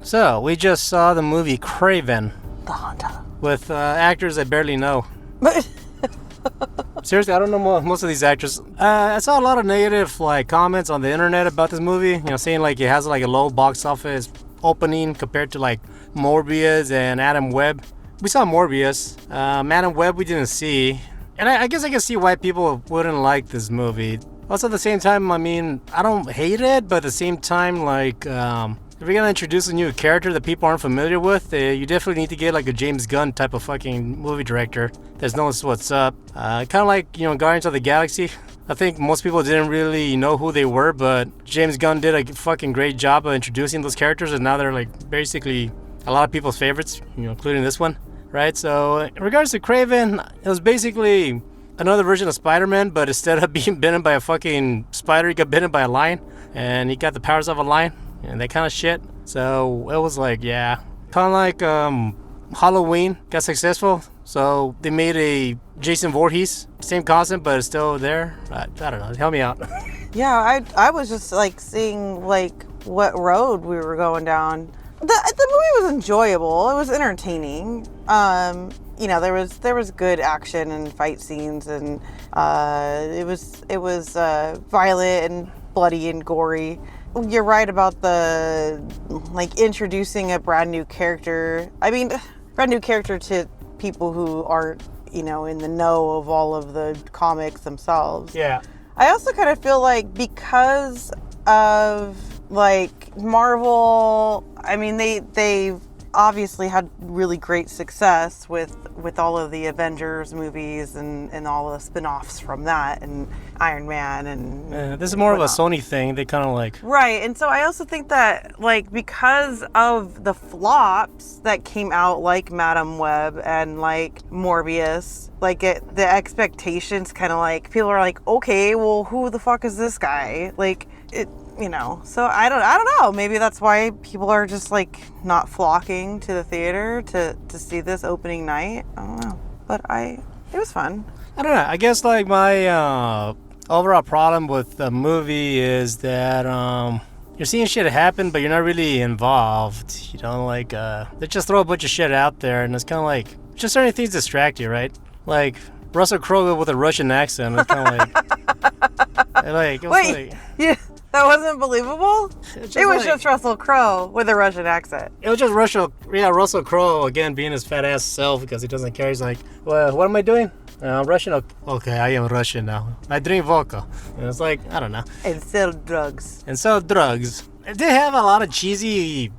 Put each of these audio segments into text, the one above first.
So, we just saw the movie Kraven The Hunter. with actors I barely know. Seriously, I don't know most of these actors. I saw a lot of negative comments on the internet about this movie. Saying it has a low box office opening compared to Morbius and Adam Webb. We saw Morbius. Adam Webb we didn't see. And I guess I can see why people wouldn't like this movie. Also, at the same time, I don't hate it, but at the same time, if you're gonna introduce a new character that people aren't familiar with, you definitely need to get a James Gunn type of fucking movie director that knows what's up. Kind of like Guardians of the Galaxy. I think most people didn't really know who they were, but James Gunn did a fucking great job of introducing those characters, and now they're basically a lot of people's favorites, including this one, right? So in regards to Kraven, it was basically another version of Spider-Man, but instead of being bitten by a fucking spider, he got bitten by a lion, and he got the powers of a lion, and that kind of shit. So it was kind of like Halloween got successful, so they made a Jason Voorhees, same concept, but it's still there. I don't know, help me out. Yeah, I was just seeing what road we were going down. The movie was enjoyable. It was entertaining. There was good action and fight scenes, and it was violent and bloody and gory. You're right about the introducing a brand new character. Brand new character to people who aren't in the know of all of the comics themselves. Yeah. I also kind of feel because of Marvel, they've obviously had really great success with all of the Avengers movies and all the spin-offs from that, and Iron Man and this is more of a Sony thing. They kind of right. And so I also think that because of the flops that came out, like Madam Web and Morbius, the expectations kind of people are okay, well, who the fuck is this guy? So I don't know. Maybe that's why people are just not flocking to the theater to see this opening night. I don't know, but it was fun. I don't know. I guess my overall problem with the movie is that you're seeing shit happen, but you're not really involved. They just throw a bunch of shit out there, and it's kind of just certain things distract you, right? Russell Crowe with a Russian accent. It's kind of Wait, yeah. That wasn't believable? It was just Russell Crowe with a Russian accent. It was just Russell Crowe, again, being his fat ass self because he doesn't care. He's well, what am I doing? I'm Russian. Okay, I am Russian now. I drink vodka. And it's I don't know. And sell drugs. They have a lot of cheesy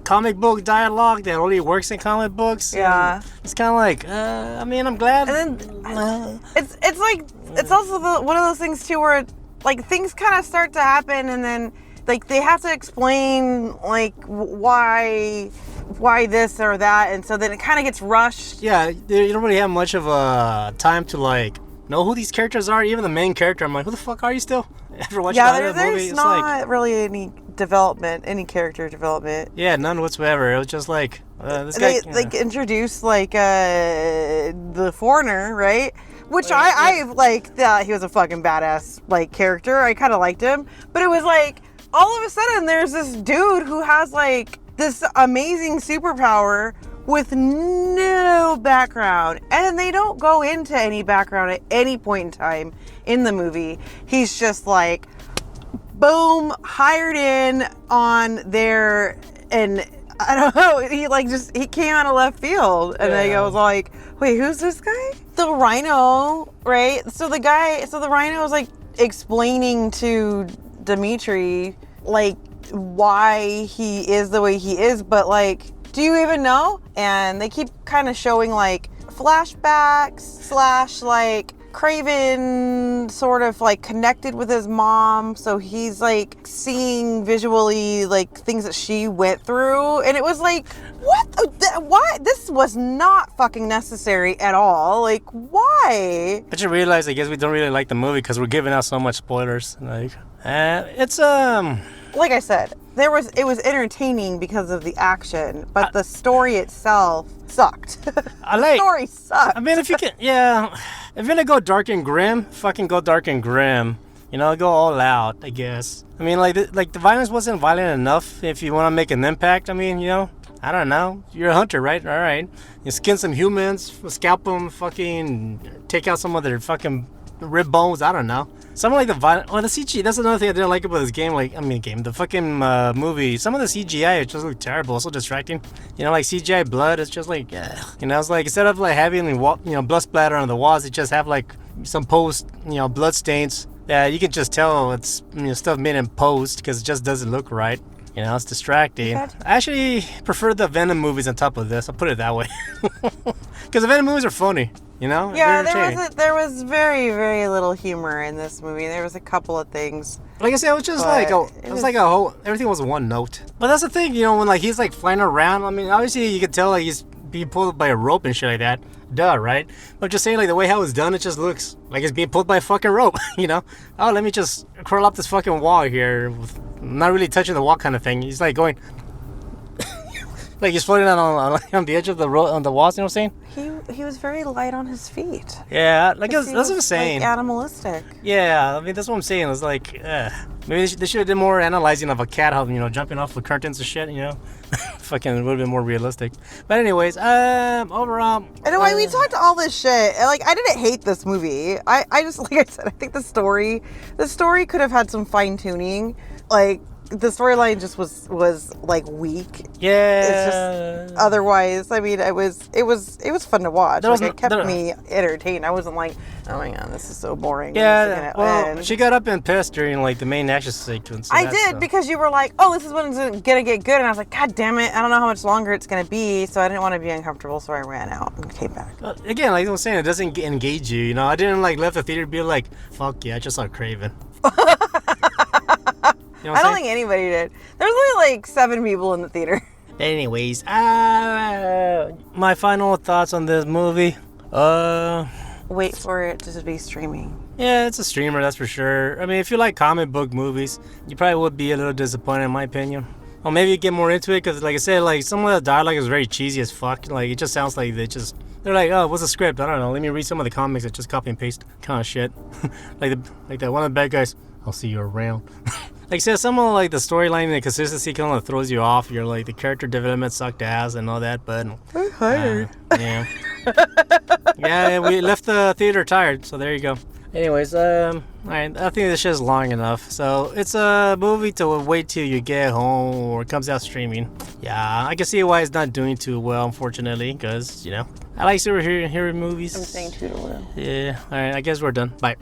comic book dialogue that only works in comic books. Yeah. It's kind of I'm glad. And then it's also one of those things too where things kind of start to happen, and then they have to explain why this or that, and so then it kind of gets rushed. Yeah, you don't really have much of a time to know who these characters are. Even the main character, I'm who the fuck are you still? After watching the movie, there's not really any development, any character development. Yeah, none whatsoever. It was just this guy. They introduced the foreigner, right? Which I thought he was a fucking badass character. I kind of liked him, but it was all of a sudden there's this dude who has this amazing superpower with no background, and they don't go into any background at any point in time in the movie. He's just boom, hired in on there, and I don't know, he came out of left field, and I was wait, who's this guy? The Rhino, right? So the Rhino was explaining to Dimitri why he is the way he is, but do you even know? And they keep kind of showing flashbacks / Kraven sort of connected with his mom, so he's seeing visually things that she went through, and it was what? Why? This was not fucking necessary at all. Why? I just realized I guess we don't really like the movie because we're giving out so much spoilers. It's like I said, it was entertaining because of the action, but the story itself sucked. The story sucked. If you can, if you're gonna go dark and grim, fucking go dark and grim. You know, go all out, I guess. I mean, like the violence wasn't violent enough if you want to make an impact. I mean, you know, I don't know. You're a hunter, right? All right. You skin some humans, scalp them, fucking take out some of their fucking rib bones. I don't know. Something like the violence. Oh, the CG. That's another thing I didn't like about this game. The fucking movie. Some of the CGI it just looked terrible. It's so distracting. You know, like CGI blood. It's just like, ugh. You know, it's like instead of like having blood splatter on the walls, it just have like some post, blood stains. Yeah, you can just tell it's stuff made in post because it just doesn't look right. You know, it's distracting. I actually prefer the Venom movies on top of this. I'll put it that way. Because the Venom movies are funny, you know? Yeah, there was very, very little humor in this movie. There was a couple of things. Like I said, it was just everything was one note. But that's the thing, when like he's like flying around, I mean, obviously you could tell like he's being pulled by a rope and shit like that. Duh, right? But I'm just saying, like, the way how it's done, it just looks like it's being pulled by a fucking rope, Oh, let me just curl up this fucking wall here, with not really touching the wall kind of thing. He's like going, like he's floating on the edge of the on the walls, you know what I'm saying? He was very light on his feet. Yeah, like that's what I'm saying. Like animalistic. Yeah, I mean, that's what I'm saying. It's like, maybe they should have done more analyzing of a cat, jumping off the curtains and shit, Fucking would have been more realistic. But anyways, overall. Anyway, we talked all this shit. Like, I didn't hate this movie. I just, like I said, I think the story could have had some fine tuning. Like, the storyline just was like weak. Yeah. It's just otherwise. I mean, it was fun to watch. It kept me entertained. I wasn't like, oh my god, this is so boring. Yeah. Well, she got up and pissed during like the main action sequence. I did because you were like, oh, this is when it's gonna get good, and I was like, god damn it, I don't know how much longer it's gonna be, so I didn't want to be uncomfortable, so I ran out and came back. Again, like I was saying, it doesn't engage you. I didn't like left the theater be like, fuck yeah, I just saw Kraven. I don't think anybody did. There was only like 7 people in the theater. Anyways, my final thoughts on this movie. Wait for it to be streaming. Yeah, it's a streamer, that's for sure. I mean, if you like comic book movies, you probably would be a little disappointed in my opinion. Or maybe you get more into it because, like I said, like some of the dialogue is very cheesy as fuck. Like it just sounds like they're like, oh, what's the script? I don't know. Let me read some of the comics that just copy and paste kind of shit. like that one of the bad guys. I'll see you around. Like I said, some of like the storyline and the consistency kind of throws you off. You're like the character development sucked ass and all that, but yeah, yeah, we left the theater tired, so there you go. Anyways, alright, I think this shit is long enough. So it's a movie to wait till you get home or it comes out streaming. Yeah, I can see why it's not doing too well, unfortunately, because I like superhero movies. I'm saying too well. Yeah, alright, I guess we're done. Bye.